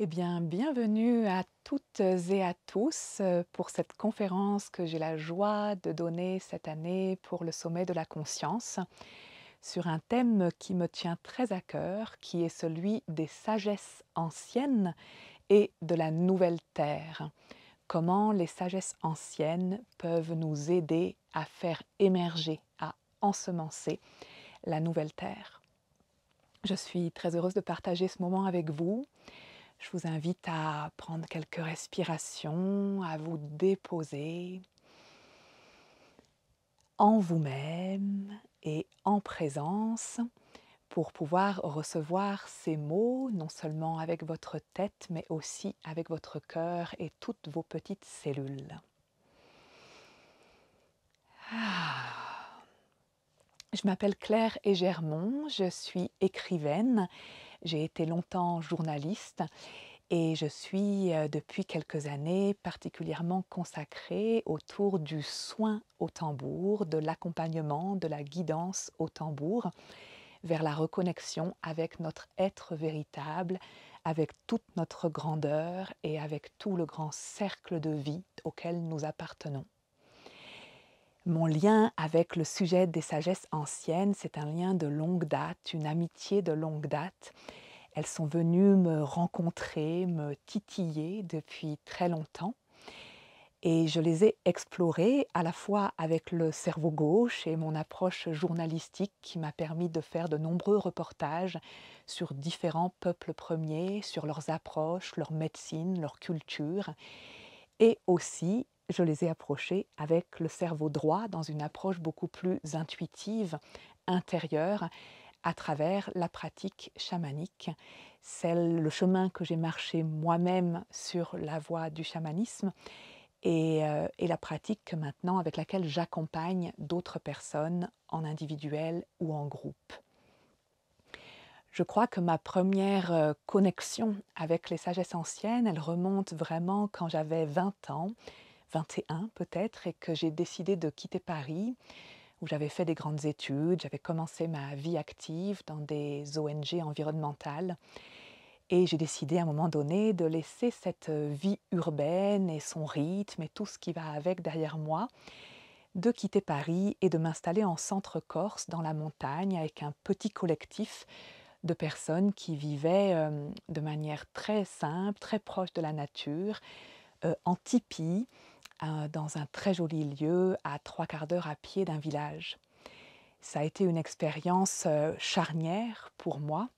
Eh bien, bienvenue à toutes et à tous pour cette conférence que j'ai la joie de donner cette année pour le sommet de la conscience sur un thème qui me tient très à cœur, qui est celui des sagesses anciennes et de la nouvelle terre. Comment les sagesses anciennes peuvent nous aider à faire émerger, à ensemencer la nouvelle terre. Je suis très heureuse de partager ce moment avec vous. Je vous invite à prendre quelques respirations, à vous déposer en vous-même et en présence pour pouvoir recevoir ces mots, non seulement avec votre tête, mais aussi avec votre cœur et toutes vos petites cellules. Ah. Je m'appelle Claire Egermont, je suis écrivaine, j'ai été longtemps journaliste. Et je suis depuis quelques années particulièrement consacrée autour du soin au tambour, de l'accompagnement, de la guidance au tambour, vers la reconnexion avec notre être véritable, avec toute notre grandeur et avec tout le grand cercle de vie auquel nous appartenons. Mon lien avec le sujet des sagesses anciennes, c'est un lien de longue date, une amitié de longue date. Elles sont venues me rencontrer, me titiller depuis très longtemps et je les ai explorées à la fois avec le cerveau gauche et mon approche journalistique qui m'a permis de faire de nombreux reportages sur différents peuples premiers, sur leurs approches, leur médecine, leur culture. Et aussi, je les ai approchées avec le cerveau droit dans une approche beaucoup plus intuitive, intérieure, à travers la pratique chamanique. C'est le chemin que j'ai marché moi-même sur la voie du chamanisme et la pratique maintenant avec laquelle j'accompagne d'autres personnes en individuel ou en groupe. Je crois que ma première connexion avec les sagesses anciennes, elle remonte vraiment quand j'avais 20 ans, 21 peut-être, et que j'ai décidé de quitter Paris où j'avais fait des grandes études, j'avais commencé ma vie active dans des ONG environnementales et j'ai décidé à un moment donné de laisser cette vie urbaine et son rythme et tout ce qui va avec derrière moi, de quitter Paris et de m'installer en centre-Corse dans la montagne avec un petit collectif de personnes qui vivaient de manière très simple, très proche de la nature, en tipi, dans un très joli lieu à 3/4 d'heure à pied d'un village. Ça a été une expérience charnière pour moi,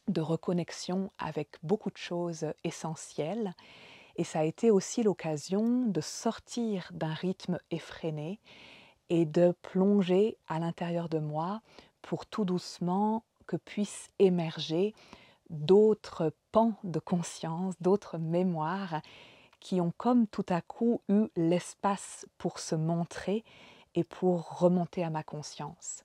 de reconnexion avec beaucoup de choses essentielles. Et ça a été aussi l'occasion de sortir d'un rythme effréné et de plonger à l'intérieur de moi pour tout doucement que puissent émerger d'autres pans de conscience, d'autres mémoires qui ont comme tout à coup eu l'espace pour se montrer et pour remonter à ma conscience.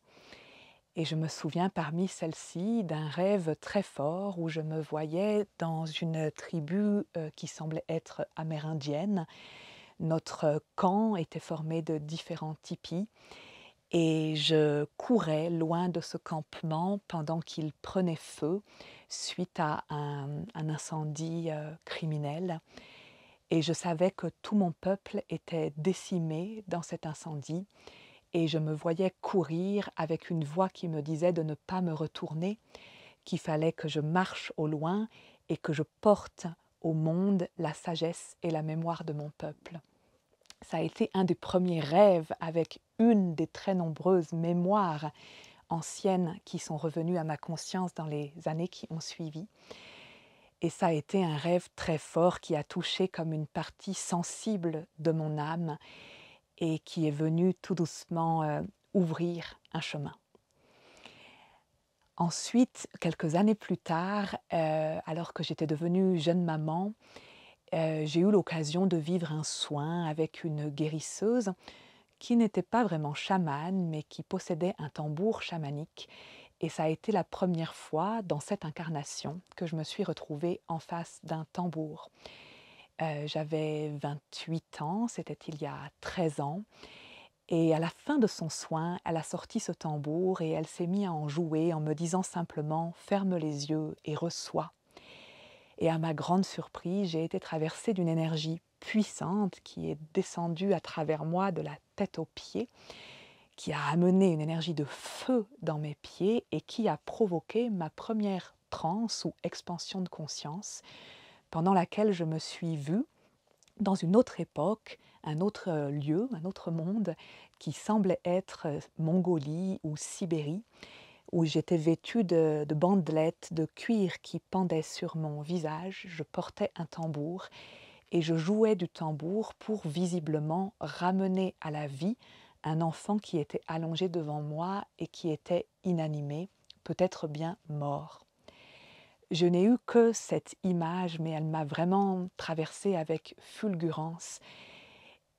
Et je me souviens parmi celles-ci d'un rêve très fort où je me voyais dans une tribu qui semblait être amérindienne. Notre camp était formé de différents tipis et je courais loin de ce campement pendant qu'il prenait feu suite à un incendie criminel. Et je savais que tout mon peuple était décimé dans cet incendie et je me voyais courir avec une voix qui me disait de ne pas me retourner, qu'il fallait que je marche au loin et que je porte au monde la sagesse et la mémoire de mon peuple. Ça a été un des premiers rêves avec une des très nombreuses mémoires anciennes qui sont revenues à ma conscience dans les années qui ont suivi. Et ça a été un rêve très fort qui a touché comme une partie sensible de mon âme et qui est venu tout doucement ouvrir un chemin. Ensuite, quelques années plus tard, alors que j'étais devenue jeune maman, j'ai eu l'occasion de vivre un soin avec une guérisseuse qui n'était pas vraiment chamane, mais qui possédait un tambour chamanique. Et ça a été la première fois dans cette incarnation que je me suis retrouvée en face d'un tambour. J'avais 28 ans, c'était il y a 13 ans. Et à la fin de son soin, elle a sorti ce tambour et elle s'est mise à en jouer en me disant simplement « ferme les yeux et reçois ». Et à ma grande surprise, j'ai été traversée d'une énergie puissante qui est descendue à travers moi de la tête aux pieds, qui a amené une énergie de feu dans mes pieds et qui a provoqué ma première transe ou expansion de conscience, pendant laquelle je me suis vue dans une autre époque, un autre lieu, un autre monde qui semblait être Mongolie ou Sibérie, où j'étais vêtue de bandelettes de cuir qui pendaient sur mon visage. Je portais un tambour et je jouais du tambour pour visiblement ramener à la vie un enfant qui était allongé devant moi et qui était inanimé, peut-être bien mort. Je n'ai eu que cette image, mais elle m'a vraiment traversée avec fulgurance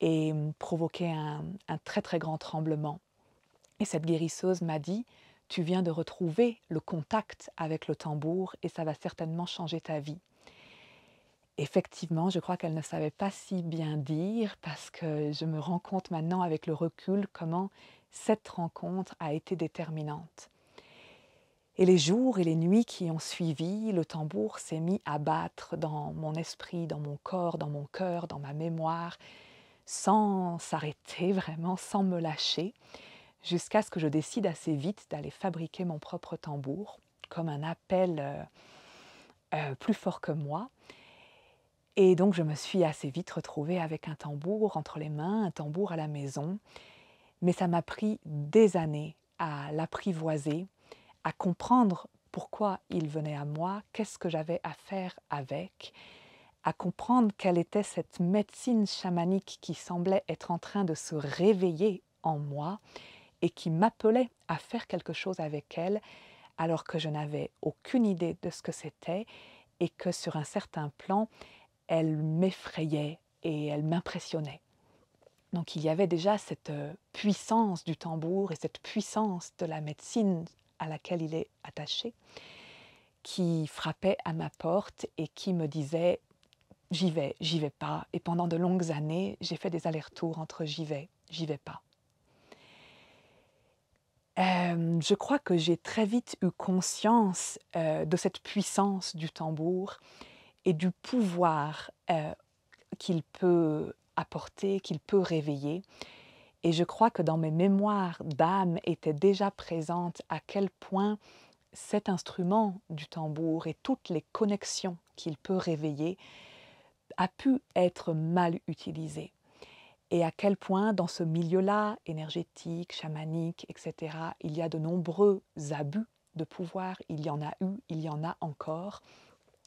et provoqué un très très grand tremblement. Et cette guérisseuse m'a dit: «Tu viens de retrouver le contact avec le tambour et ça va certainement changer ta vie». Effectivement, je crois qu'elle ne savait pas si bien dire parce que je me rends compte maintenant avec le recul comment cette rencontre a été déterminante. Et les jours et les nuits qui ont suivi, le tambour s'est mis à battre dans mon esprit, dans mon corps, dans mon cœur, dans ma mémoire, sans s'arrêter vraiment, sans me lâcher, jusqu'à ce que je décide assez vite d'aller fabriquer mon propre tambour, comme un appel plus fort que moi. Et donc je me suis assez vite retrouvée avec un tambour entre les mains, un tambour à la maison, mais ça m'a pris des années à l'apprivoiser, à comprendre pourquoi il venait à moi, qu'est-ce que j'avais à faire avec, à comprendre quelle était cette médecine chamanique qui semblait être en train de se réveiller en moi et qui m'appelait à faire quelque chose avec elle, alors que je n'avais aucune idée de ce que c'était et que sur un certain plan, elle m'effrayait et elle m'impressionnait. Donc il y avait déjà cette puissance du tambour et cette puissance de la médecine à laquelle il est attaché, qui frappait à ma porte et qui me disait: j'y vais pas. Et pendant de longues années, j'ai fait des allers-retours entre j'y vais pas. Je crois que j'ai très vite eu conscience de cette puissance du tambour et du pouvoir qu'il peut apporter, qu'il peut réveiller. Et je crois que dans mes mémoires d'âme était déjà présente à quel point cet instrument du tambour et toutes les connexions qu'il peut réveiller a pu être mal utilisé. Et à quel point dans ce milieu-là, énergétique, chamanique, etc., il y a de nombreux abus de pouvoir, il y en a eu, il y en a encore.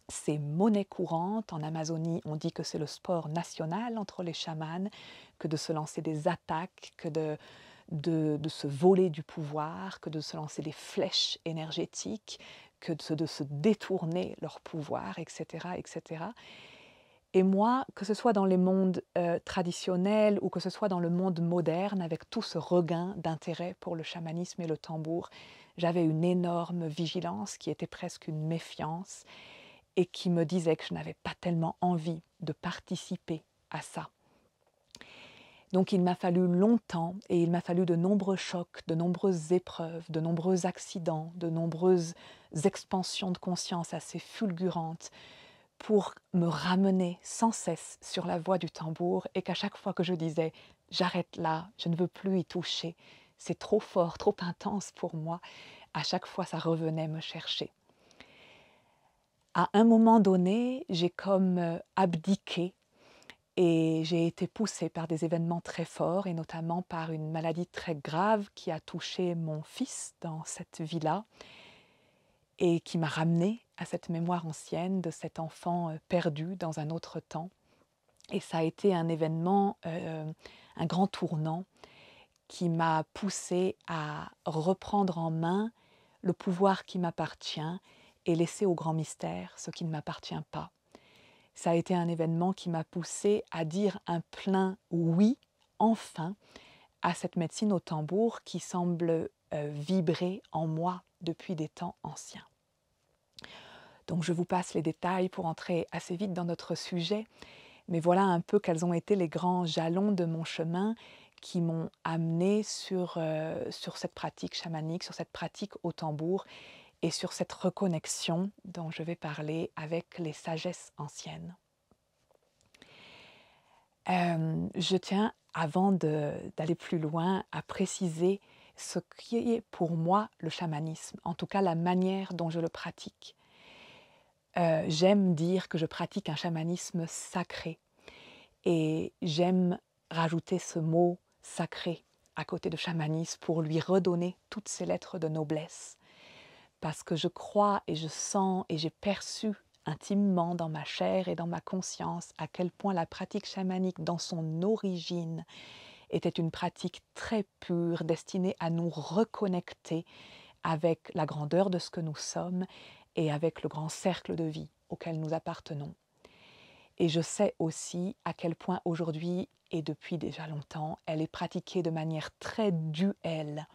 C'est monnaie courante. En Amazonie, on dit que c'est le sport national entre les chamans, que de se lancer des attaques, que de se voler du pouvoir, que de se lancer des flèches énergétiques, que de se détourner leur pouvoir, etc., etc. Et moi, que ce soit dans les mondes traditionnels ou que ce soit dans le monde moderne, avec tout ce regain d'intérêt pour le chamanisme et le tambour, j'avais une énorme vigilance qui était presque une méfiance et qui me disait que je n'avais pas tellement envie de participer à ça. Donc il m'a fallu longtemps et il m'a fallu de nombreux chocs, de nombreuses épreuves, de nombreux accidents, de nombreuses expansions de conscience assez fulgurantes pour me ramener sans cesse sur la voie du tambour et qu'à chaque fois que je disais « j'arrête là, je ne veux plus y toucher, c'est trop fort, trop intense pour moi », à chaque fois ça revenait me chercher. À un moment donné, j'ai comme abdiqué et j'ai été poussée par des événements très forts et notamment par une maladie très grave qui a touché mon fils dans cette vie-là et qui m'a ramenée à cette mémoire ancienne de cet enfant perdu dans un autre temps. Et ça a été un événement, un grand tournant qui m'a poussée à reprendre en main le pouvoir qui m'appartient et laisser au grand mystère ce qui ne m'appartient pas. Ça a été un événement qui m'a poussée à dire un plein oui, enfin, à cette médecine au tambour qui semble vibrer en moi depuis des temps anciens. Donc je vous passe les détails pour entrer assez vite dans notre sujet, mais voilà un peu quels ont été les grands jalons de mon chemin qui m'ont amené sur cette pratique chamanique, sur cette pratique au tambour, et sur cette reconnexion dont je vais parler avec les sagesses anciennes. Je tiens, avant d'aller plus loin, à préciser ce qui est pour moi le chamanisme, en tout cas la manière dont je le pratique. J'aime dire que je pratique un chamanisme sacré et j'aime rajouter ce mot sacré à côté de chamanisme pour lui redonner toutes ses lettres de noblesse. Parce que je crois et je sens et j'ai perçu intimement dans ma chair et dans ma conscience à quel point la pratique chamanique dans son origine était une pratique très pure destinée à nous reconnecter avec la grandeur de ce que nous sommes et avec le grand cercle de vie auquel nous appartenons. Et je sais aussi à quel point aujourd'hui et depuis déjà longtemps, elle est pratiquée de manière très duelle.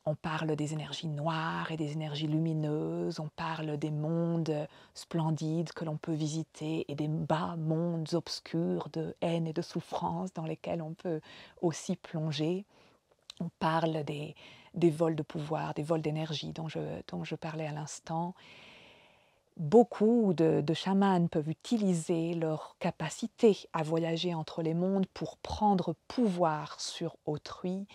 On parle des énergies noires et des énergies lumineuses, on parle des mondes splendides que l'on peut visiter et des bas mondes obscurs de haine et de souffrance dans lesquels on peut aussi plonger. On parle des vols de pouvoir, des vols d'énergie dont je parlais à l'instant. Beaucoup de chamans peuvent utiliser leur capacité à voyager entre les mondes pour prendre pouvoir sur autrui.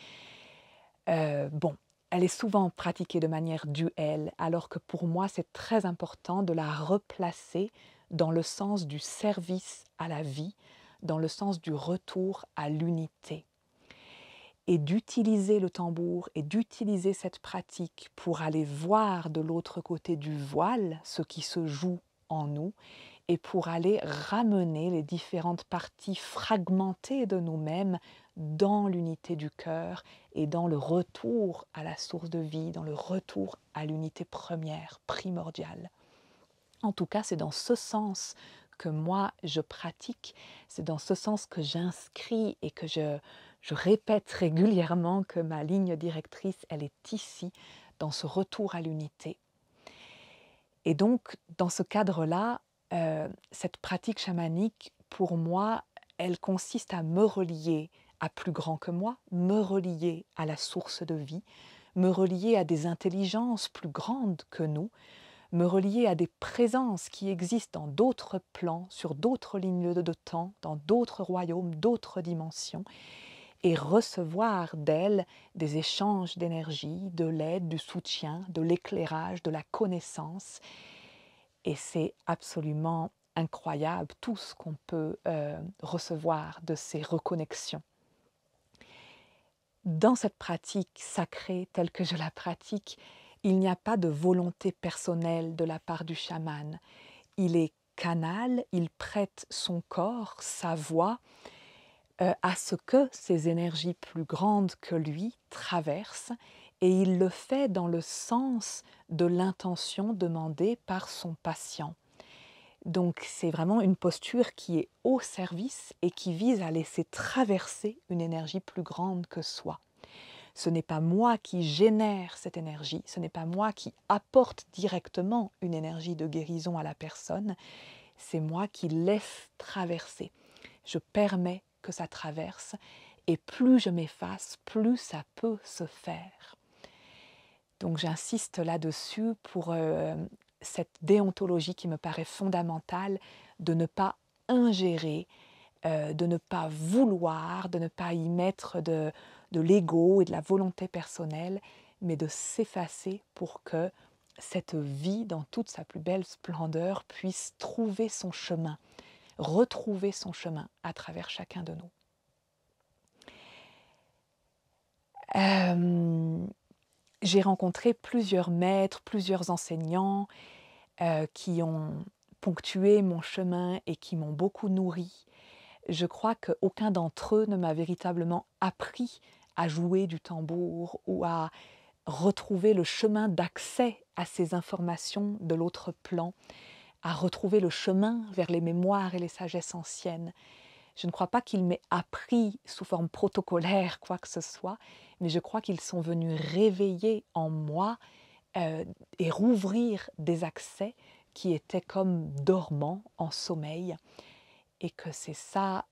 Elle est souvent pratiquée de manière duelle, alors que pour moi, c'est très important de la replacer dans le sens du service à la vie, dans le sens du retour à l'unité. Et d'utiliser le tambour et d'utiliser cette pratique pour aller voir de l'autre côté du voile ce qui se joue en nous et pour aller ramener les différentes parties fragmentées de nous-mêmes dans l'unité du cœur et dans le retour à la source de vie, dans le retour à l'unité première, primordiale. En tout cas, c'est dans ce sens que moi je pratique, c'est dans ce sens que j'inscris et que je répète régulièrement que ma ligne directrice, elle est ici, dans ce retour à l'unité. Et donc, dans ce cadre-là, cette pratique chamanique, pour moi, elle consiste à me relier à plus grand que moi, me relier à la source de vie, me relier à des intelligences plus grandes que nous, me relier à des présences qui existent dans d'autres plans, sur d'autres lignes de temps, dans d'autres royaumes, d'autres dimensions, et recevoir d'elles des échanges d'énergie, de l'aide, du soutien, de l'éclairage, de la connaissance. Et c'est absolument incroyable tout ce qu'on peut recevoir de ces reconnexions. Dans cette pratique sacrée telle que je la pratique, il n'y a pas de volonté personnelle de la part du chaman. Il est canal, il prête son corps, sa voix, à ce que ces énergies plus grandes que lui traversent, et il le fait dans le sens de l'intention demandée par son patient. Donc c'est vraiment une posture qui est au service et qui vise à laisser traverser une énergie plus grande que soi. Ce n'est pas moi qui génère cette énergie, ce n'est pas moi qui apporte directement une énergie de guérison à la personne, c'est moi qui laisse traverser. Je permets que ça traverse et plus je m'efface, plus ça peut se faire. Donc j'insiste là-dessus pour cette déontologie qui me paraît fondamentale de ne pas ingérer, de ne pas vouloir, de ne pas y mettre de l'ego et de la volonté personnelle, mais de s'effacer pour que cette vie, dans toute sa plus belle splendeur, puisse trouver son chemin, retrouver son chemin à travers chacun de nous. J'ai rencontré plusieurs maîtres, plusieurs enseignants qui ont ponctué mon chemin et qui m'ont beaucoup nourri. Je crois qu'aucun d'entre eux ne m'a véritablement appris à jouer du tambour ou à retrouver le chemin d'accès à ces informations de l'autre plan, à retrouver le chemin vers les mémoires et les sagesses anciennes. Je ne crois pas qu'ils m'aient appris sous forme protocolaire quoi que ce soit, mais je crois qu'ils sont venus réveiller en moi et rouvrir des accès qui étaient comme dormants, en sommeil, et que c'est ça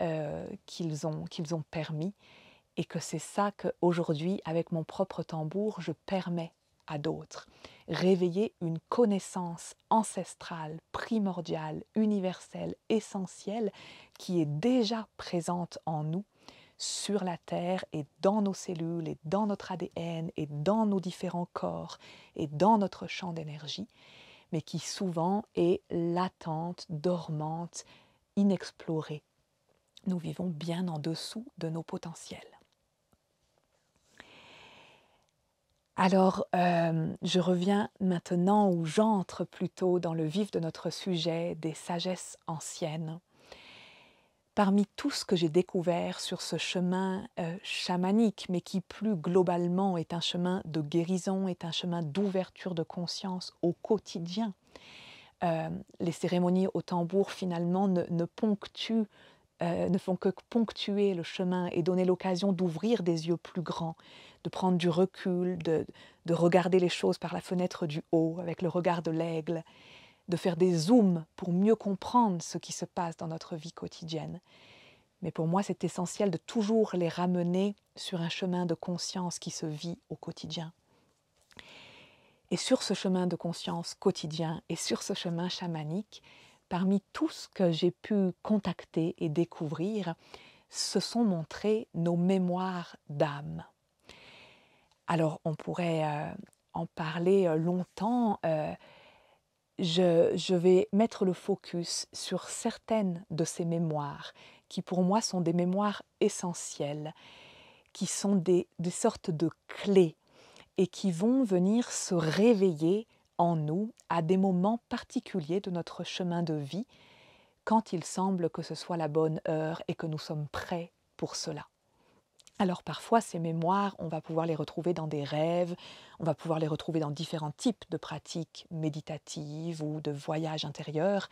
qu'ils ont permis, et que c'est ça qu'aujourd'hui, avec mon propre tambour, je permets à d'autres, réveiller une connaissance ancestrale, primordiale, universelle, essentielle, qui est déjà présente en nous, sur la Terre et dans nos cellules et dans notre ADN et dans nos différents corps et dans notre champ d'énergie, mais qui souvent est latente, dormante, inexplorée. Nous vivons bien en dessous de nos potentiels. Alors, je reviens maintenant, ou j'entre plutôt dans le vif de notre sujet des sagesses anciennes. Parmi tout ce que j'ai découvert sur ce chemin chamanique, mais qui plus globalement est un chemin de guérison, est un chemin d'ouverture de conscience au quotidien, les cérémonies au tambour finalement ne font que ponctuer le chemin et donner l'occasion d'ouvrir des yeux plus grands, de prendre du recul, de regarder les choses par la fenêtre du haut, avec le regard de l'aigle, de faire des zooms pour mieux comprendre ce qui se passe dans notre vie quotidienne. Mais pour moi, c'est essentiel de toujours les ramener sur un chemin de conscience qui se vit au quotidien. Et sur ce chemin de conscience quotidien et sur ce chemin chamanique, parmi tout ce que j'ai pu contacter et découvrir, se sont montrées nos mémoires d'âme. Alors, on pourrait en parler longtemps. Je vais mettre le focus sur certaines de ces mémoires qui, pour moi, sont des mémoires essentielles, qui sont des sortes de clés et qui vont venir se réveiller en nous à des moments particuliers de notre chemin de vie, quand il semble que ce soit la bonne heure et que nous sommes prêts pour cela. Alors parfois, ces mémoires, on va pouvoir les retrouver dans des rêves, on va pouvoir les retrouver dans différents types de pratiques méditatives ou de voyages intérieurs.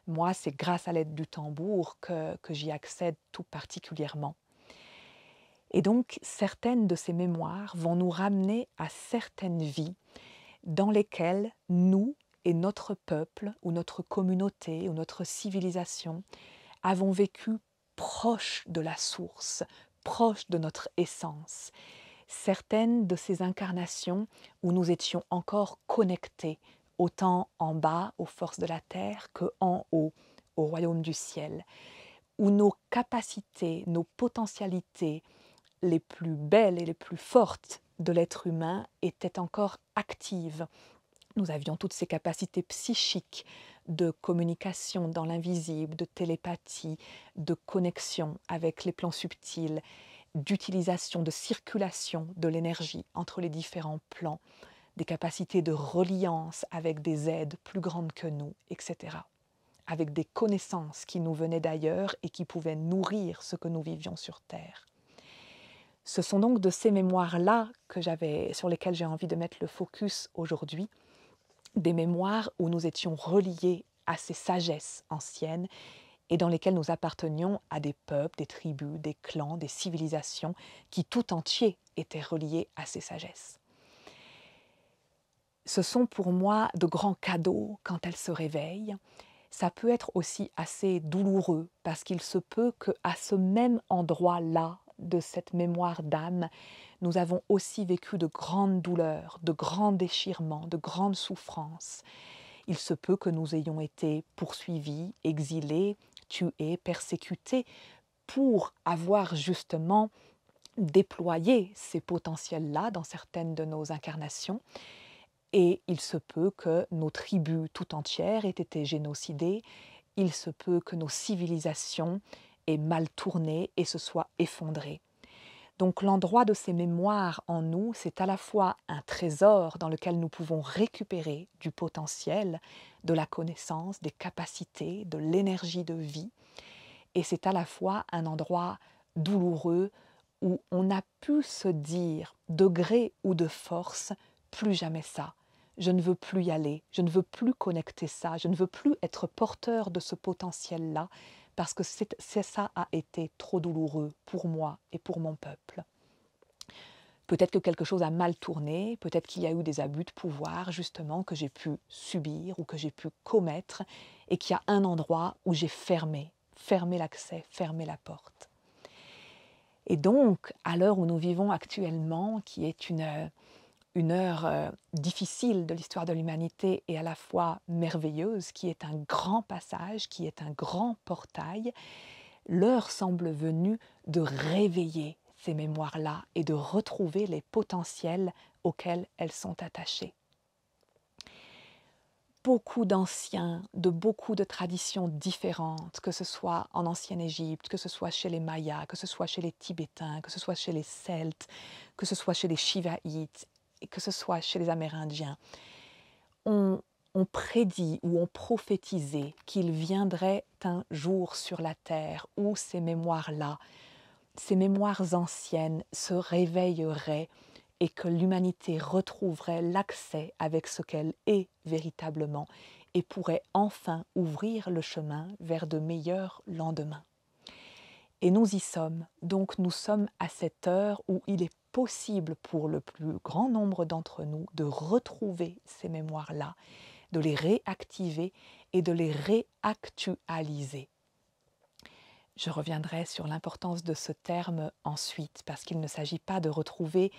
Moi, c'est grâce à l'aide du tambour que j'y accède tout particulièrement. Et donc, certaines de ces mémoires vont nous ramener à certaines vies dans lesquelles nous et notre peuple ou notre communauté ou notre civilisation avons vécu proche de la source, proche de notre essence. Certaines de ces incarnations où nous étions encore connectés, autant en bas aux forces de la terre que en haut au royaume du ciel, où nos capacités, nos potentialités les plus belles et les plus fortes de l'être humain étaient encore actives. Nous avions toutes ces capacités psychiques de communication dans l'invisible, de télépathie, de connexion avec les plans subtils, d'utilisation, de circulation de l'énergie entre les différents plans, des capacités de reliance avec des aides plus grandes que nous, etc. Avec des connaissances qui nous venaient d'ailleurs et qui pouvaient nourrir ce que nous vivions sur Terre. Ce sont donc de ces mémoires-là sur lesquelles j'ai envie de mettre le focus aujourd'hui, des mémoires où nous étions reliés à ces sagesses anciennes et dans lesquelles nous appartenions à des peuples, des tribus, des clans, des civilisations qui tout entiers étaient reliés à ces sagesses. Ce sont pour moi de grands cadeaux quand elles se réveillent. Ça peut être aussi assez douloureux parce qu'il se peut qu'à ce même endroit-là de cette mémoire d'âme, nous avons aussi vécu de grandes douleurs, de grands déchirements, de grandes souffrances. Il se peut que nous ayons été poursuivis, exilés, tués, persécutés pour avoir justement déployé ces potentiels-là dans certaines de nos incarnations. Et il se peut que nos tribus tout entières aient été génocidées, il se peut que nos civilisations aient mal tourné et se soient effondrées. Donc l'endroit de ces mémoires en nous, c'est à la fois un trésor dans lequel nous pouvons récupérer du potentiel, de la connaissance, des capacités, de l'énergie de vie, et c'est à la fois un endroit douloureux où on a pu se dire, de gré ou de force, plus jamais ça. Je ne veux plus y aller, je ne veux plus connecter ça, je ne veux plus être porteur de ce potentiel-là, parce que ça a été trop douloureux pour moi et pour mon peuple. Peut-être que quelque chose a mal tourné, peut-être qu'il y a eu des abus de pouvoir, justement, que j'ai pu subir ou que j'ai pu commettre, et qu'il y a un endroit où j'ai fermé l'accès, fermé la porte. Et donc, à l'heure où nous vivons actuellement, qui est une une heure difficile de l'histoire de l'humanité et à la fois merveilleuse, qui est un grand passage, qui est un grand portail, l'heure semble venue de réveiller ces mémoires-là et de retrouver les potentiels auxquels elles sont attachées. Beaucoup d'anciens, de beaucoup de traditions différentes, que ce soit en ancienne Égypte, que ce soit chez les Mayas, que ce soit chez les Tibétains, que ce soit chez les Celtes, que ce soit chez les Shivaïtes, et que ce soit chez les Amérindiens, ont prédit ou ont prophétisé qu'il viendrait un jour sur la terre où ces mémoires-là, ces mémoires anciennes se réveilleraient et que l'humanité retrouverait l'accès avec ce qu'elle est véritablement et pourrait enfin ouvrir le chemin vers de meilleurs lendemains. Et nous y sommes, donc nous sommes à cette heure où il est possible pour le plus grand nombre d'entre nous de retrouver ces mémoires-là, de les réactiver et de les réactualiser. Je reviendrai sur l'importance de ce terme ensuite, parce qu'il ne s'agit pas de retrouver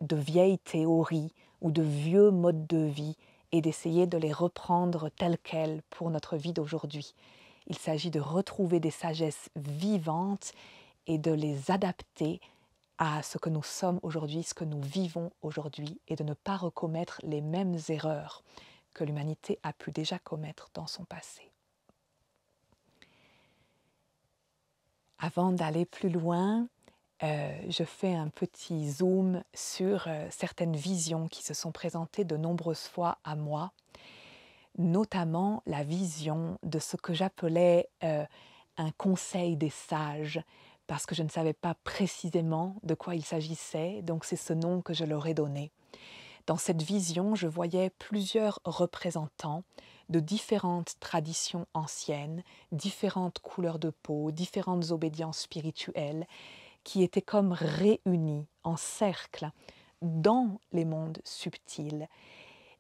de vieilles théories ou de vieux modes de vie et d'essayer de les reprendre telles quelles pour notre vie d'aujourd'hui. Il s'agit de retrouver des sagesses vivantes et de les adapter à ce que nous sommes aujourd'hui, ce que nous vivons aujourd'hui, et de ne pas recommettre les mêmes erreurs que l'humanité a pu déjà commettre dans son passé. Avant d'aller plus loin, je fais un petit zoom sur certaines visions qui se sont présentées de nombreuses fois à moi, notamment la vision de ce que j'appelais un conseil des sages, parce que je ne savais pas précisément de quoi il s'agissait, donc c'est ce nom que je leur ai donné. Dans cette vision, je voyais plusieurs représentants de différentes traditions anciennes, différentes couleurs de peau, différentes obédiences spirituelles, qui étaient comme réunis en cercle dans les mondes subtils.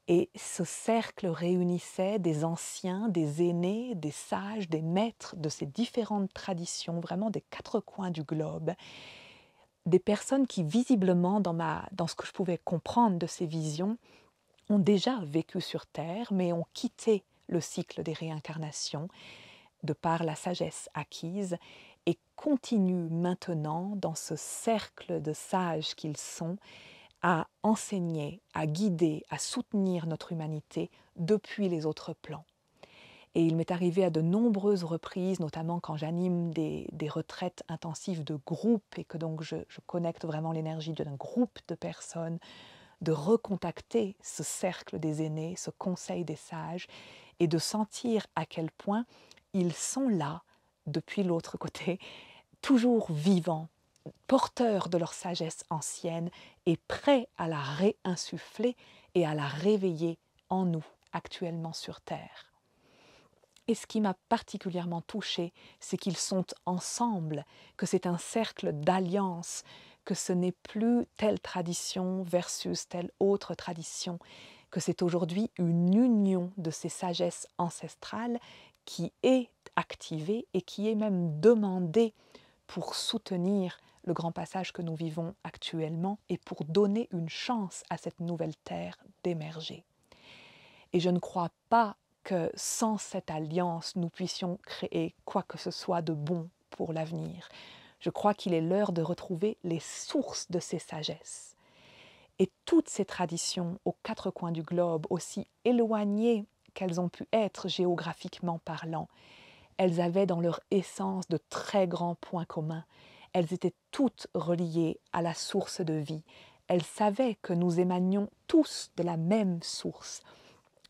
Et ce cercle réunissait des anciens, des aînés, des sages, des maîtres de ces différentes traditions, vraiment des quatre coins du globe, des personnes qui visiblement, dans ce que je pouvais comprendre de ces visions, ont déjà vécu sur Terre, mais ont quitté le cycle des réincarnations, de par la sagesse acquise, et continuent maintenant, dans ce cercle de sages qu'ils sont, à enseigner, à guider, à soutenir notre humanité depuis les autres plans. Et il m'est arrivé à de nombreuses reprises, notamment quand j'anime des retraites intensives de groupe et que donc je connecte vraiment l'énergie d'un groupe de personnes, de recontacter ce cercle des aînés, ce conseil des sages, et de sentir à quel point ils sont là, depuis l'autre côté, toujours vivants, porteurs de leur sagesse ancienne et prêts à la réinsuffler et à la réveiller en nous, actuellement sur Terre. Et ce qui m'a particulièrement touchée, c'est qu'ils sont ensemble, que c'est un cercle d'alliance, que ce n'est plus telle tradition versus telle autre tradition, que c'est aujourd'hui une union de ces sagesses ancestrales qui est activée et qui est même demandée pour soutenir le grand passage que nous vivons actuellement et pour donner une chance à cette nouvelle terre d'émerger. Et je ne crois pas que sans cette alliance, nous puissions créer quoi que ce soit de bon pour l'avenir. Je crois qu'il est l'heure de retrouver les sources de ces sagesses. Et toutes ces traditions aux quatre coins du globe, aussi éloignées qu'elles ont pu être géographiquement parlant, elles avaient dans leur essence de très grands points communs. Elles étaient toutes reliées à la source de vie. Elles savaient que nous émanions tous de la même source.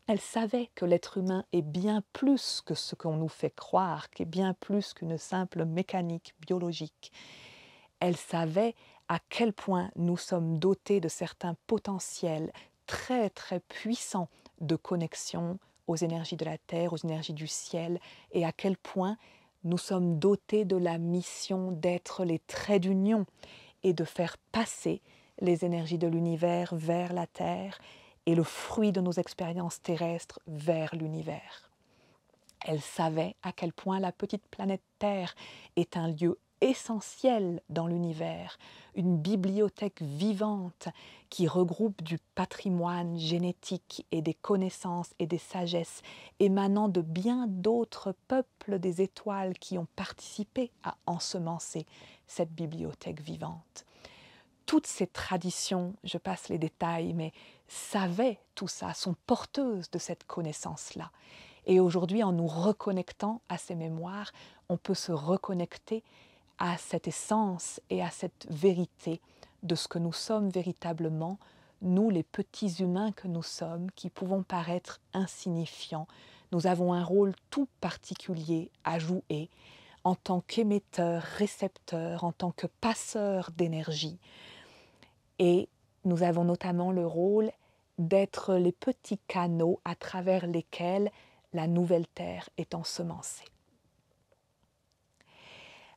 Elles savaient que l'être humain est bien plus que ce qu'on nous fait croire, qu'est bien plus qu'une simple mécanique biologique. Elles savaient à quel point nous sommes dotés de certains potentiels très très puissants de connexion aux énergies de la terre, aux énergies du ciel, et à quel point nous sommes dotés de la mission d'être les traits d'union et de faire passer les énergies de l'univers vers la terre et le fruit de nos expériences terrestres vers l'univers. Elle savait à quel point la petite planète Terre est un lieu essentielle dans l'univers, une bibliothèque vivante qui regroupe du patrimoine génétique et des connaissances et des sagesses émanant de bien d'autres peuples des étoiles qui ont participé à ensemencer cette bibliothèque vivante. Toutes ces traditions, je passe les détails, mais savaient tout ça, sont porteuses de cette connaissance-là. Et aujourd'hui, en nous reconnectant à ces mémoires, on peut se reconnecter à cette essence et à cette vérité de ce que nous sommes véritablement, nous les petits humains que nous sommes, qui pouvons paraître insignifiants. Nous avons un rôle tout particulier à jouer en tant qu'émetteur, récepteur, en tant que passeur d'énergie. Et nous avons notamment le rôle d'être les petits canaux à travers lesquels la nouvelle terre est ensemencée.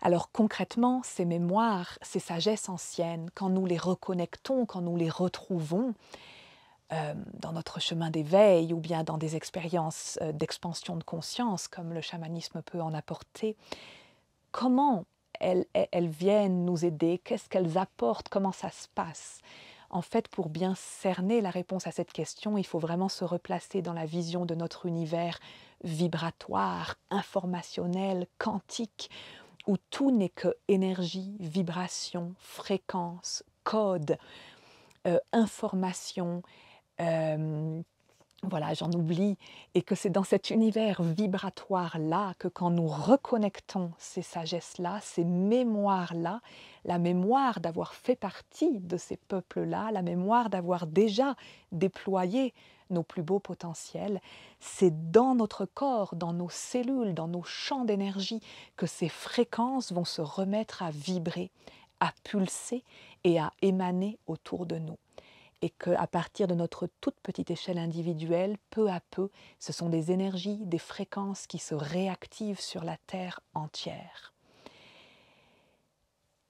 Alors concrètement, ces mémoires, ces sagesses anciennes, quand nous les reconnectons, quand nous les retrouvons dans notre chemin d'éveil ou bien dans des expériences d'expansion de conscience, comme le chamanisme peut en apporter, comment elles viennent nous aider, qu'est-ce qu'elles apportent, comment ça se passe? En fait, pour bien cerner la réponse à cette question, il faut vraiment se replacer dans la vision de notre univers vibratoire, informationnel, quantique, où tout n'est que énergie, vibration, fréquence, code, information, voilà, j'en oublie, et que c'est dans cet univers vibratoire-là que quand nous reconnectons ces sagesses-là, ces mémoires-là, la mémoire d'avoir fait partie de ces peuples-là, la mémoire d'avoir déjà déployé nos plus beaux potentiels, c'est dans notre corps, dans nos cellules, dans nos champs d'énergie que ces fréquences vont se remettre à vibrer, à pulser et à émaner autour de nous. Et qu'à partir de notre toute petite échelle individuelle, peu à peu, ce sont des énergies, des fréquences qui se réactivent sur la Terre entière.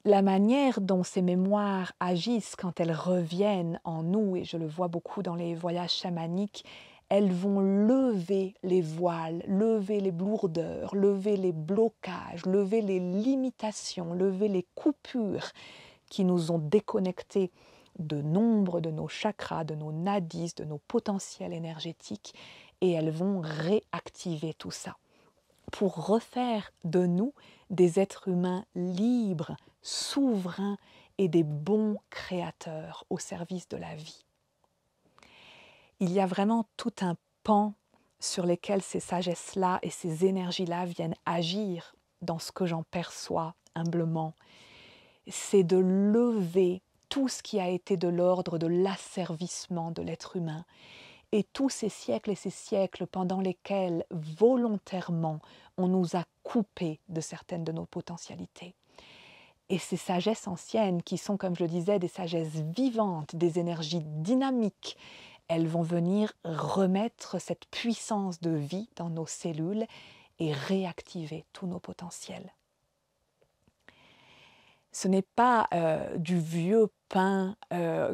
La manière dont ces mémoires agissent quand elles reviennent en nous, et je le vois beaucoup dans les voyages chamaniques, elles vont lever les voiles, lever les lourdeurs, lever les blocages, lever les limitations, lever les coupures qui nous ont déconnectés de nombre de nos chakras, de nos nadis, de nos potentiels énergétiques, et elles vont réactiver tout ça pour refaire de nous des êtres humains libres, souverains et des bons créateurs au service de la vie. Il y a vraiment tout un pan sur lesquels ces sagesses-là et ces énergies-là viennent agir dans ce que j'en perçois humblement. C'est de lever tout ce qui a été de l'ordre de l'asservissement de l'être humain et tous ces siècles et ces siècles pendant lesquels volontairement on nous a coupés de certaines de nos potentialités. Et ces sagesses anciennes qui sont, comme je le disais, des sagesses vivantes, des énergies dynamiques, elles vont venir remettre cette puissance de vie dans nos cellules et réactiver tous nos potentiels. Ce n'est pas du vieux pain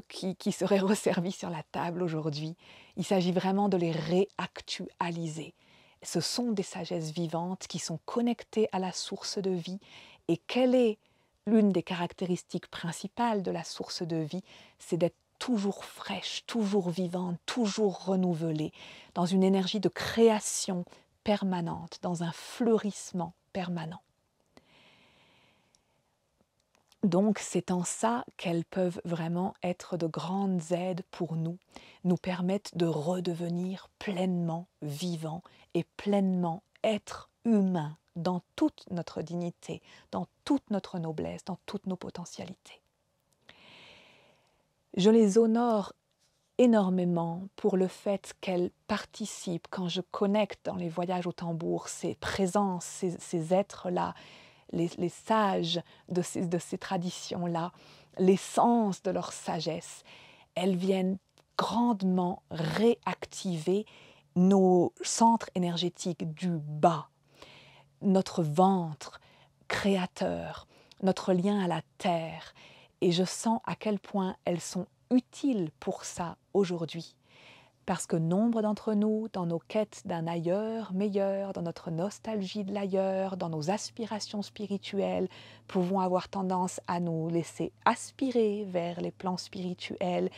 qui serait resservi sur la table aujourd'hui. Il s'agit vraiment de les réactualiser. Ce sont des sagesses vivantes qui sont connectées à la source de vie. Et quelle est l'une des caractéristiques principales de la source de vie? C'est d'être toujours fraîche, toujours vivante, toujours renouvelée, dans une énergie de création permanente, dans un fleurissement permanent. Donc c'est en ça qu'elles peuvent vraiment être de grandes aides pour nous, nous permettent de redevenir pleinement vivants et pleinement être humains dans toute notre dignité, dans toute notre noblesse, dans toutes nos potentialités. Je les honore énormément pour le fait qu'elles participent, quand je connecte dans les voyages au tambour, ces présences, ces êtres-là, les sages de ces traditions-là, l'essence de leur sagesse, elles viennent grandement réactiver nos centres énergétiques du bas, notre ventre créateur, notre lien à la terre. Et je sens à quel point elles sont utiles pour ça aujourd'hui. Parce que nombre d'entre nous, dans nos quêtes d'un ailleurs meilleur, dans notre nostalgie de l'ailleurs, dans nos aspirations spirituelles, pouvons avoir tendance à nous laisser aspirer vers les plans spirituels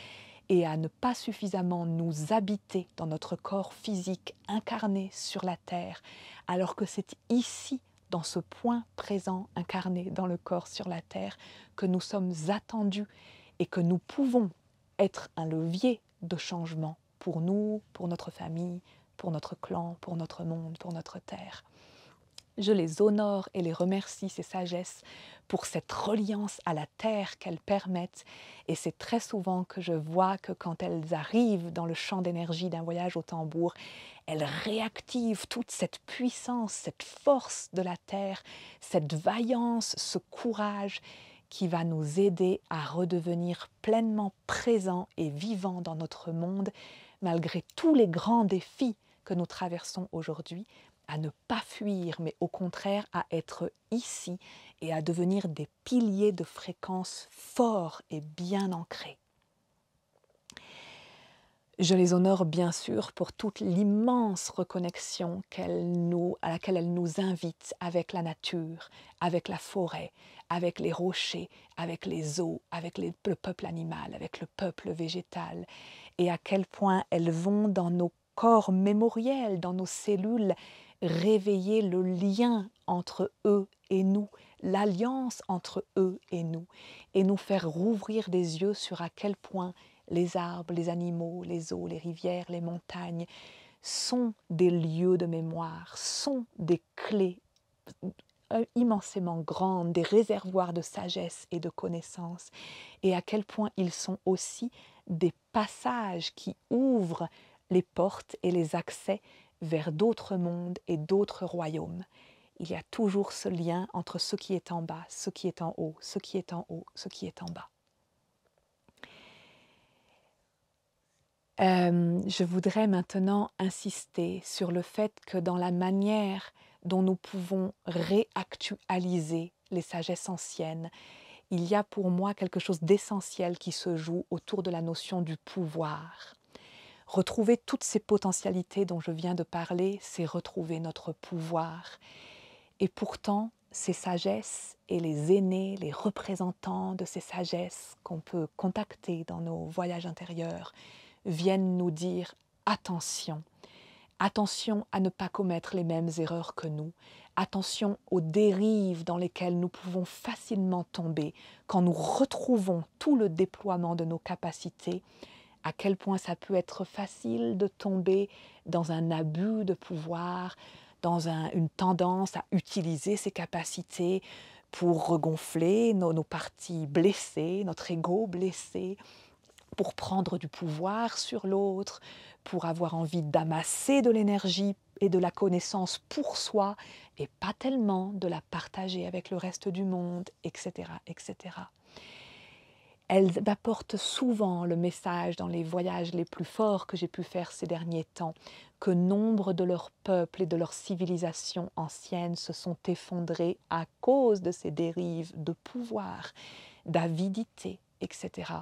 et à ne pas suffisamment nous habiter dans notre corps physique incarné sur la terre, alors que c'est ici, dans ce point présent incarné dans le corps sur la terre, que nous sommes attendus et que nous pouvons être un levier de changement pour nous, pour notre famille, pour notre clan, pour notre monde, pour notre terre. Je les honore et les remercie, ces sagesses, pour cette reliance à la terre qu'elles permettent. Et c'est très souvent que je vois que quand elles arrivent dans le champ d'énergie d'un voyage au tambour, elles réactivent toute cette puissance, cette force de la terre, cette vaillance, ce courage qui va nous aider à redevenir pleinement présents et vivants dans notre monde, malgré tous les grands défis que nous traversons aujourd'hui, à ne pas fuir, mais au contraire à être ici et à devenir des piliers de fréquences forts et bien ancrés. Je les honore bien sûr pour toute l'immense reconnexion à laquelle elles nous invitent avec la nature, avec la forêt, avec les rochers, avec les eaux, avec le peuple animal, avec le peuple végétal, et à quel point elles vont dans nos corps mémoriels, dans nos cellules, réveiller le lien entre eux et nous, l'alliance entre eux et nous faire rouvrir des yeux sur à quel point les arbres, les animaux, les eaux, les rivières, les montagnes sont des lieux de mémoire, sont des clés immensément grandes, des réservoirs de sagesse et de connaissance, et à quel point ils sont aussi des passages qui ouvrent les portes et les accès vers d'autres mondes et d'autres royaumes. Il y a toujours ce lien entre ce qui est en bas, ce qui est en haut, ce qui est en haut, ce qui est en bas. Je voudrais maintenant insister sur le fait que dans la manière dont nous pouvons réactualiser les sagesses anciennes, il y a pour moi quelque chose d'essentiel qui se joue autour de la notion du pouvoir. Retrouver toutes ces potentialités dont je viens de parler, c'est retrouver notre pouvoir. Et pourtant, ces sagesses et les aînés, les représentants de ces sagesses qu'on peut contacter dans nos voyages intérieurs, viennent nous dire attention, attention à ne pas commettre les mêmes erreurs que nous, attention aux dérives dans lesquelles nous pouvons facilement tomber quand nous retrouvons tout le déploiement de nos capacités, à quel point ça peut être facile de tomber dans un abus de pouvoir, dans une tendance à utiliser ses capacités pour regonfler nos parties blessées, notre ego blessé, pour prendre du pouvoir sur l'autre, pour avoir envie d'amasser de l'énergie et de la connaissance pour soi, et pas tellement de la partager avec le reste du monde, etc., etc. Elles apportent souvent le message dans les voyages les plus forts que j'ai pu faire ces derniers temps, que nombre de leurs peuples et de leurs civilisations anciennes se sont effondrés à cause de ces dérives de pouvoir, d'avidité, etc.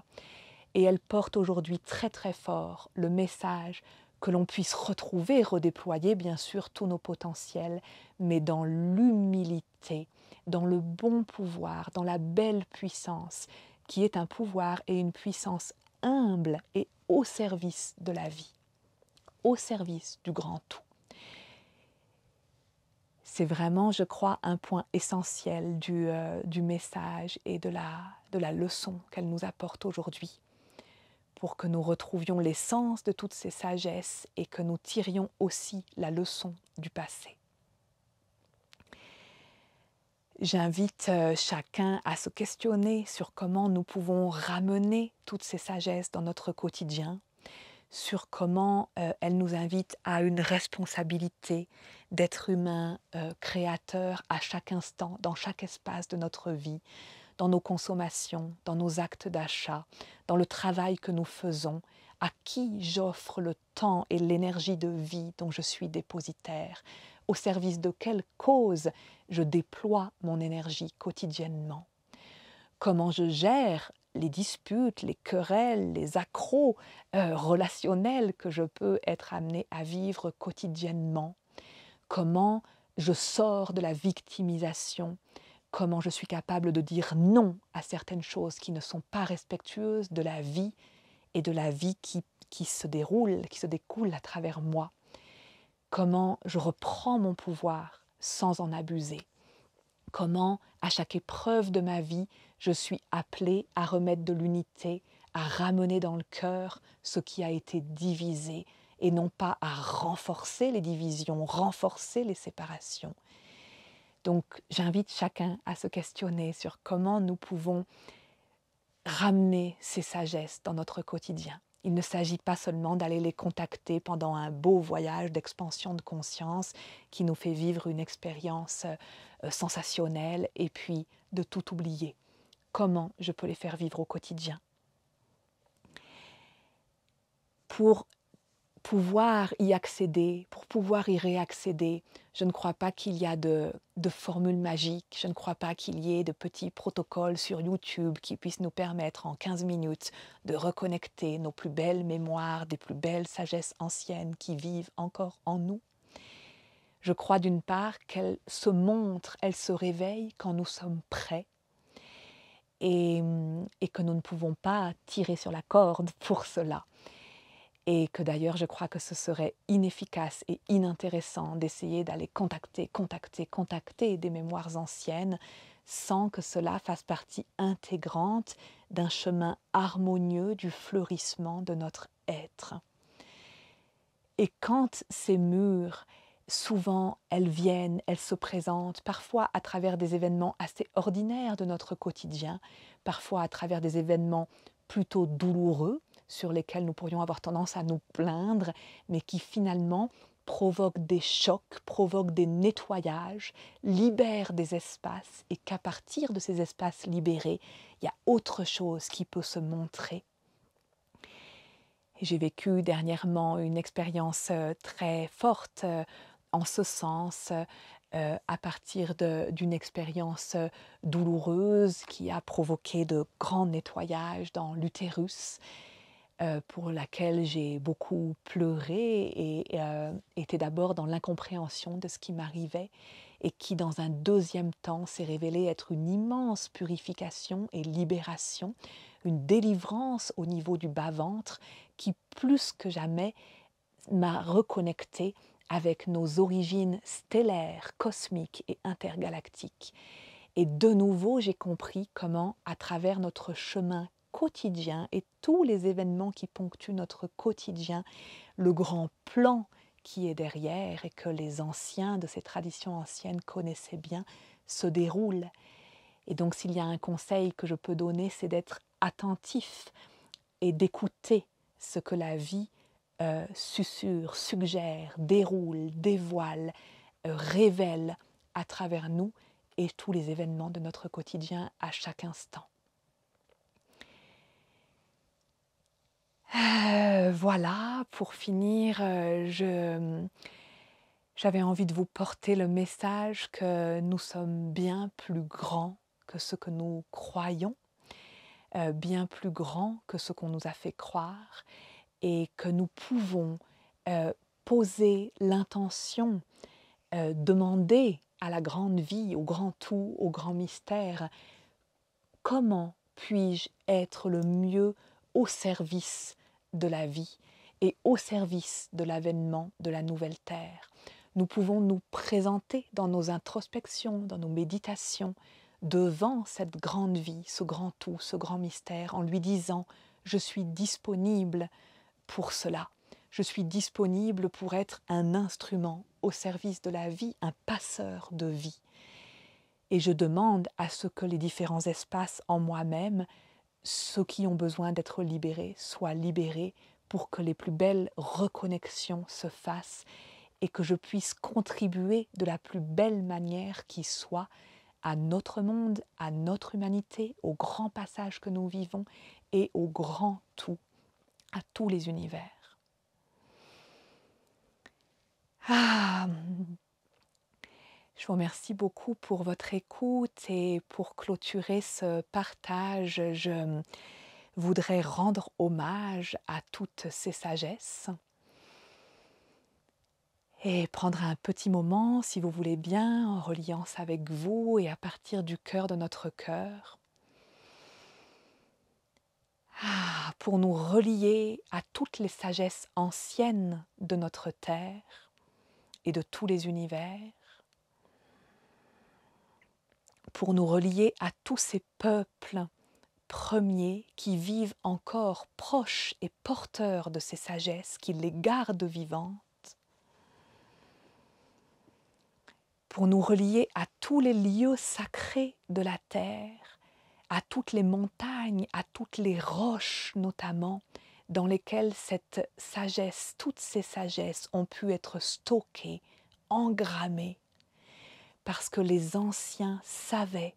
Et elle porte aujourd'hui très très fort le message que l'on puisse retrouver, redéployer bien sûr tous nos potentiels, mais dans l'humilité, dans le bon pouvoir, dans la belle puissance, qui est un pouvoir et une puissance humble et au service de la vie, au service du grand tout. C'est vraiment, je crois, un point essentiel du message et de la leçon qu'elle nous apporte aujourd'hui, pour que nous retrouvions l'essence de toutes ces sagesses et que nous tirions aussi la leçon du passé. J'invite chacun à se questionner sur comment nous pouvons ramener toutes ces sagesses dans notre quotidien, sur comment elles nous invitent à une responsabilité d'être humain créateur à chaque instant, dans chaque espace de notre vie, dans nos consommations, dans nos actes d'achat, dans le travail que nous faisons, à qui j'offre le temps et l'énergie de vie dont je suis dépositaire, au service de quelle cause je déploie mon énergie quotidiennement. Comment je gère les disputes, les querelles, les accros relationnels que je peux être amenée à vivre quotidiennement. Comment je sors de la victimisation, comment je suis capable de dire non à certaines choses qui ne sont pas respectueuses de la vie et de la vie qui se déroule, qui se découle à travers moi. Comment je reprends mon pouvoir sans en abuser. Comment, à chaque épreuve de ma vie, je suis appelée à remettre de l'unité, à ramener dans le cœur ce qui a été divisé, et non pas à renforcer les divisions, renforcer les séparations. Donc, j'invite chacun à se questionner sur comment nous pouvons ramener ces sagesses dans notre quotidien. Il ne s'agit pas seulement d'aller les contacter pendant un beau voyage d'expansion de conscience qui nous fait vivre une expérience sensationnelle et puis de tout oublier. Comment je peux les faire vivre au quotidien? Pour pouvoir y accéder, pour pouvoir y réaccéder, je ne crois pas qu'il y a de formule magique, je ne crois pas qu'il y ait de petits protocoles sur YouTube qui puissent nous permettre en 15 minutes de reconnecter nos plus belles mémoires, des plus belles sagesses anciennes qui vivent encore en nous. Je crois d'une part qu'elles se montrent, elles se réveillent quand nous sommes prêts et que nous ne pouvons pas tirer sur la corde pour cela. Et que d'ailleurs, je crois que ce serait inefficace et inintéressant d'essayer d'aller contacter des mémoires anciennes sans que cela fasse partie intégrante d'un chemin harmonieux du fleurissement de notre être. Et quand ces murs, souvent, elles viennent, elles se présentent, parfois à travers des événements assez ordinaires de notre quotidien, parfois à travers des événements plutôt douloureux, sur lesquels nous pourrions avoir tendance à nous plaindre, mais qui finalement provoquent des chocs, provoquent des nettoyages, libèrent des espaces, et qu'à partir de ces espaces libérés, il y a autre chose qui peut se montrer. J'ai vécu dernièrement une expérience très forte en ce sens, à partir d'une expérience douloureuse qui a provoqué de grands nettoyages dans l'utérus, pour laquelle j'ai beaucoup pleuré et était d'abord dans l'incompréhension de ce qui m'arrivait et qui, dans un deuxième temps, s'est révélé être une immense purification et libération, une délivrance au niveau du bas-ventre qui, plus que jamais, m'a reconnectée avec nos origines stellaires, cosmiques et intergalactiques. Et de nouveau, j'ai compris comment, à travers notre chemin quotidien et tous les événements qui ponctuent notre quotidien, le grand plan qui est derrière et que les anciens de ces traditions anciennes connaissaient bien, se déroule. Et donc s'il y a un conseil que je peux donner, c'est d'être attentif et d'écouter ce que la vie susurre, suggère, déroule, dévoile, révèle à travers nous et tous les événements de notre quotidien à chaque instant. Voilà, pour finir, j'avais envie de vous porter le message que nous sommes bien plus grands que ce que nous croyons, bien plus grands que ce qu'on nous a fait croire, et que nous pouvons poser l'intention, demander à la grande vie, au grand tout, au grand mystère, comment puis-je être le mieux au service de la vie et au service de l'avènement de la nouvelle terre. Nous pouvons nous présenter dans nos introspections, dans nos méditations, devant cette grande vie, ce grand tout, ce grand mystère, en lui disant « Je suis disponible pour cela. Je suis disponible pour être un instrument au service de la vie, un passeur de vie. » Et je demande à ce que les différents espaces en moi-même, ceux qui ont besoin d'être libérés, soient libérés pour que les plus belles reconnexions se fassent et que je puisse contribuer de la plus belle manière qui soit à notre monde, à notre humanité, au grand passage que nous vivons et au grand tout, à tous les univers. Je vous remercie beaucoup pour votre écoute et pour clôturer ce partage, je voudrais rendre hommage à toutes ces sagesses et prendre un petit moment, si vous voulez bien, en reliant ça avec vous et à partir du cœur de notre cœur, pour nous relier à toutes les sagesses anciennes de notre terre et de tous les univers, pour nous relier à tous ces peuples premiers qui vivent encore proches et porteurs de ces sagesses, qui les gardent vivantes, pour nous relier à tous les lieux sacrés de la terre, à toutes les montagnes, à toutes les roches notamment, dans lesquelles cette sagesse, toutes ces sagesses ont pu être stockées, engrammées, parce que les anciens savaient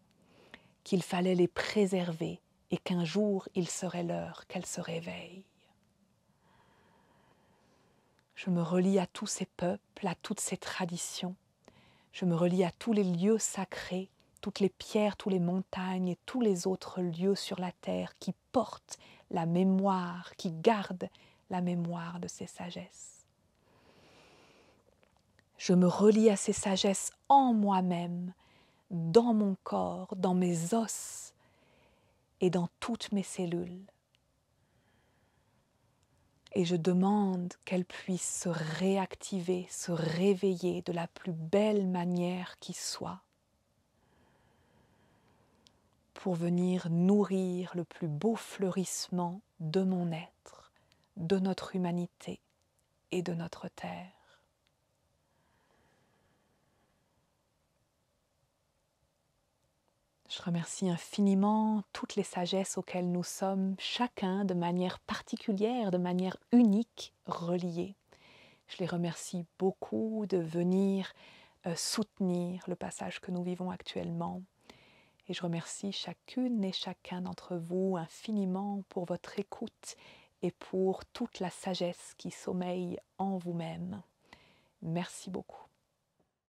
qu'il fallait les préserver et qu'un jour il serait l'heure qu'elles se réveillent. Je me relie à tous ces peuples, à toutes ces traditions. Je me relie à tous les lieux sacrés, toutes les pierres, toutes les montagnes et tous les autres lieux sur la terre qui portent la mémoire, qui gardent la mémoire de ces sagesses. Je me relie à ces sagesses en moi-même, dans mon corps, dans mes os et dans toutes mes cellules. Et je demande qu'elles puissent se réactiver, se réveiller de la plus belle manière qui soit, pour venir nourrir le plus beau fleurissement de mon être, de notre humanité et de notre terre. Je remercie infiniment toutes les sagesses auxquelles nous sommes chacun de manière particulière, de manière unique, reliés. Je les remercie beaucoup de venir soutenir le passage que nous vivons actuellement. Et je remercie chacune et chacun d'entre vous infiniment pour votre écoute et pour toute la sagesse qui sommeille en vous-même. Merci beaucoup.